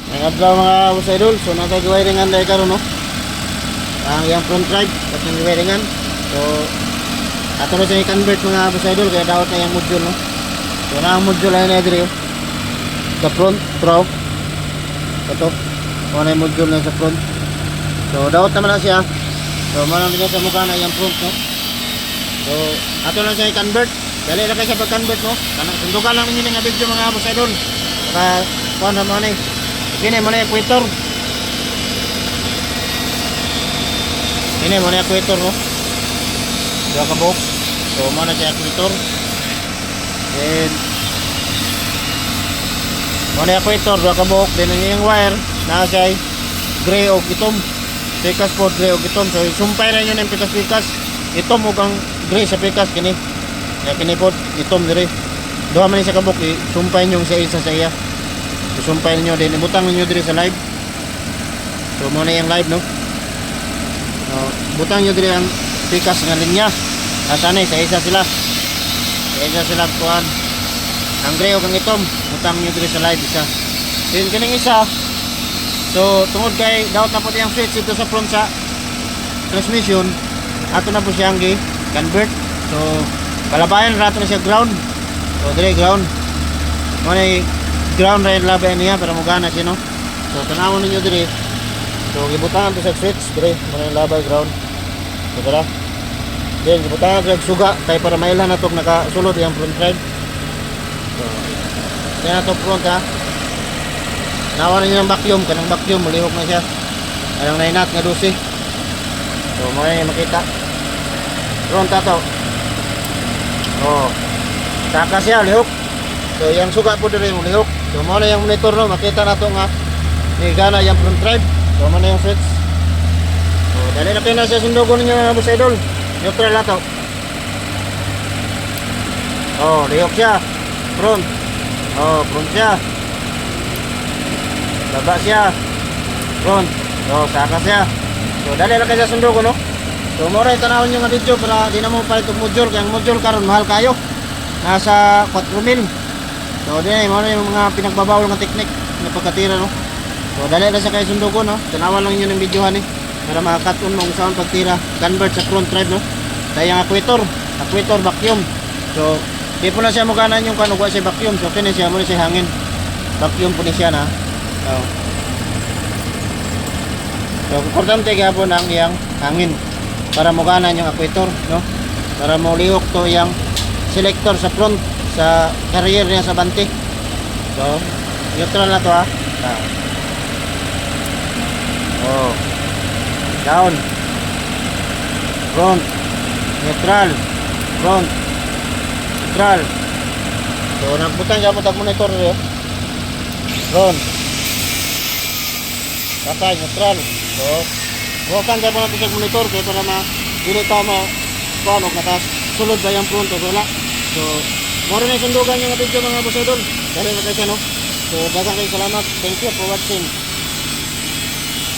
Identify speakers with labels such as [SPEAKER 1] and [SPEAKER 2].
[SPEAKER 1] Ang adlaw mga boss idol, so natag-wiringan dahil karon no. Ang yang front drive at yung wiringan. So ato na siya i-convert mga boss idol kaya dapat na yung module no. So na ang module ay na diri sa front throw. Ito. O na yung module na sa front. So dapat naman na siya. So manang din sa mukha na yung front no. So ato na siya i-convert. Dali na kayo sa pag-convert no. Sundukan lang ninyo nga video mga boss idol. Saka kuha na mga ini mo na equator. Ini mo na equator no. Dua ka box. So mo na siya equator. Then mo na equator dua ka box. Then yung wire na siya gray o itom. Pikas po gray o itom. So sumpay na yun yung pikas-pikas. Itom o kang gray sa pikas kini. Ya kini po itom diri. Duha man sa kabok sumpay nyo sa isa sa iya. Sumpay niyo din ibutang niyo diri sa live. So mo na yung live no. Butang niyo diri ang pikas nga linya. Asanay sa isa sila. Sa isa sila kuan. Ang gray o kang itom, butang niyo diri sa live isa. Then kining isa. So tungod kay daot na po yung switch dito sa front sa transmission, ato na po siyang gi-convert. So palabayan rato na siya ground. So diri ground. Mo na ground red labay niya para mugana siya no. So tanawon ninyo diri. So gibutangan to sa switch diri mo na labay ground. So tara. Then gibutangan sa suga kay para mailan na tok nakasulod yung front drive. So kaya to front ha. Nawan niyo ng vacuum kanang vacuum mulihok na siya. Anong nainat nga 12. So mo na makita. Front ato. Oh. Saka siya lihok. So yang suga po diri mo lihok. So mo na yung monitor no, makita na to nga ni gana yung front drive. So mo na yung switch. So dali na kayo na siya sundugon ninyo mga boss idol. Neutral na to. Oh, lihok siya. Front. Oh, front siya. Baba siya. Front. So saka siya. So dali na kayo siya sundugon no. So mo rin tanawin nyo nga video para di na mo palit yung module. Kaya ang module karon mahal kayo. Nasa 4,000. So din mo na yung mga pinagbabawal ng technique na pagkatira no. So dali na sa kayo sundugon no. Tanawan lang niyo ng videohan para maka-cut-on mo saan pagtira. Convert sa front drive no. Kaya ang equator vacuum. So di po na siya muganan yung kanugwa sa vacuum. So kini siya mo na siya hangin. Vacuum po ni siya na. So importante gyapon ang iyang hangin para muganan yung equator no. Para mo lihok to yang selector sa front sa carrier niya sa bante. So neutral na to ha. Oh. Down. Front. Neutral. Front. Neutral. So nagbutang gyapon tag monitor niyo. Front. Patay neutral. So bukan gyapon natin sa monitor kay para ma dili tama paano nakas sulod ba yung front o wala. So moro na sundugan yung video mga boss idol. Dali na kayo no. So daghang kayo salamat. Thank you for watching.